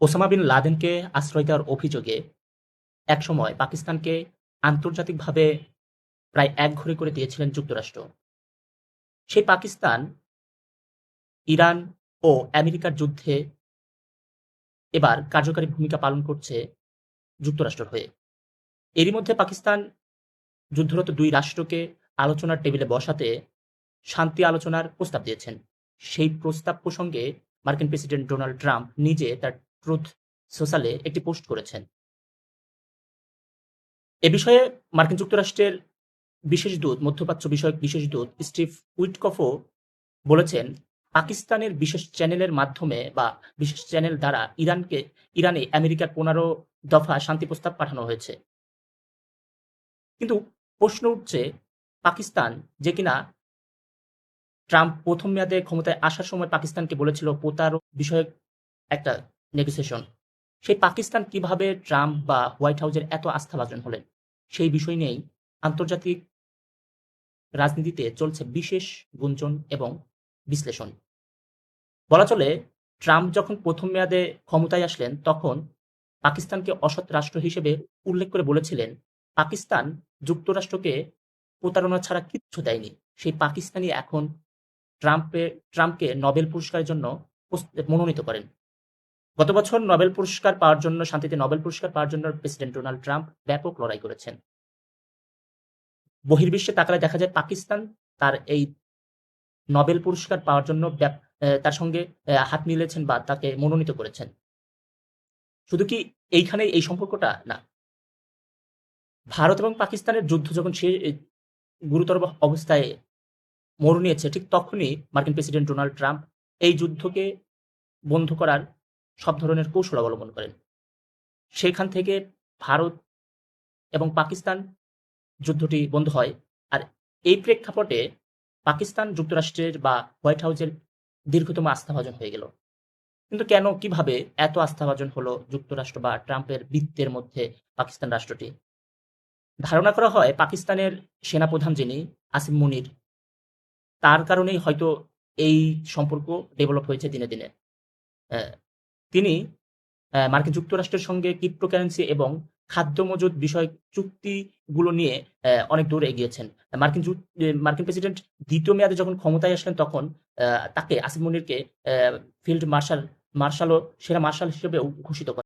Osama bin লাদেনকে আশ্রয় দেওয়ার অভিযোগে একসময় পাকিস্তানকে আন্তর্জাতিকভাবে প্রায় একঘরে করে দিয়েছিলেন যুক্তরাষ্ট্র। সেই পাকিস্তান ইরান ও আমেরিকার যুদ্ধে এবার কার্যকরী ভূমিকা পালন করছে যুক্তরাষ্ট্রের হয়ে। এরই মধ্যে পাকিস্তান যুদ্ধরত দুই রাষ্ট্রকে আলোচনার টেবিলে বসাতে শান্তি আলোচনার প্রস্তাব দিয়েছেন। সেই প্রস্তাব প্রসঙ্গে মার্কিন প্রেসিডেন্ট ডোনাল্ড ট্রাম্প নিজে তার ট্রুথ সোশ্যালে একটি পোস্ট করেছেন। এ বিষয়ে মার্কিন যুক্তরাষ্ট্রের বিশেষ দূত, মধ্যপ্রাচ্য বিষয়ক বিশেষ দূত স্টিভ উইটকফও বলেছেন, পাকিস্তানের বিশেষ চ্যানেলের মাধ্যমে বা বিশেষ চ্যানেল দ্বারা ইরানে আমেরিকার ১৫ দফা শান্তি প্রস্তাব পাঠানো হয়েছে। কিন্তু প্রশ্ন উঠছে, পাকিস্তান যে কিনা ট্রাম্প প্রথম মেয়াদে ক্ষমতায় আসার সময় পাকিস্তানকে বলেছিল প্রতারক বিষয়ক একটা নেগোসিয়েশন, সেই পাকিস্তান কিভাবে ট্রাম্প বা হোয়াইট হাউসের এত আস্থাভাজন হলেন? সেই বিষয় নিয়েই আন্তর্জাতিক রাজনীতিতে চলছে বিশেষ গুঞ্জন এবং বিশ্লেষণ। বলা চলে, ট্রাম্প যখন প্রথম মেয়াদে ক্ষমতায় আসলেন তখন পাকিস্তানকে অসৎ রাষ্ট্র হিসেবে উল্লেখ করে বলেছিলেন, পাকিস্তান যুক্তরাষ্ট্রকে প্রতারণা ছাড়া কিচ্ছু দেয়নি। সেই পাকিস্তানি এখন ট্রাম্পকে নোবেল পুরস্কারের জন্য মনোনীত করেন। গত বছর নোবেল পুরস্কার পাওয়ার জন্য, শান্তিতে নোবেল পুরস্কার পাওয়ার জন্য প্রেসিডেন্ট ডোনাল্ড ট্রাম্প ব্যাপক লড়াই করেছেন। বহির্বিশ্বে তাকালে দেখা যায় পাকিস্তান তার এই নোবেল পুরস্কার পাওয়ার জন্য তার সঙ্গে হাত মিলিয়েছেন বা তাকে মনোনীত করেছেন। শুধু কি এইখানেই এই সম্পর্কটা? না। ভারত এবং পাকিস্তানের যুদ্ধ যখন গুরুতর অবস্থায় মোড় নিয়েছে, ঠিক তখনই মার্কিন প্রেসিডেন্ট ডোনাল্ড ট্রাম্প এই যুদ্ধকে বন্ধ করার সব ধরনের কৌশল অবলম্বন করেন। সেখান থেকে ভারত এবং পাকিস্তান যুদ্ধটি বন্ধ হয়। আর এই প্রেক্ষাপটে পাকিস্তান যুক্তরাষ্ট্রের বা হোয়াইট হাউসের দীর্ঘতম আস্থাভাজন হয়ে গেল। কিন্তু কেন, কিভাবে এত আস্থাভাজন হলো যুক্তরাষ্ট্র বা ট্রাম্পের বৃত্তের মধ্যে পাকিস্তান রাষ্ট্রটি? ধারণা করা হয় পাকিস্তানের সেনাপ্রধান যিনি আসিম মুনির, তার কারণেই হয়তো এই সম্পর্ক ডেভেলপ হয়েছে দিনে দিনে। তিনি মার্কিন যুক্তরাষ্ট্রের সঙ্গে ক্রিপ্টোকারেন্সি এবং খাদ্য মজুত বিষয়ক চুক্তিগুলো নিয়ে অনেক দূর এগিয়েছেন। মার্কিন প্রেসিডেন্ট দ্বিতীয় মেয়াদে যখন ক্ষমতায় আসলেন তখন তাকে, আসিম মুনিরকে ফিল্ড মার্শাল ও সেরা মার্শাল হিসেবেও ঘোষিত করেন।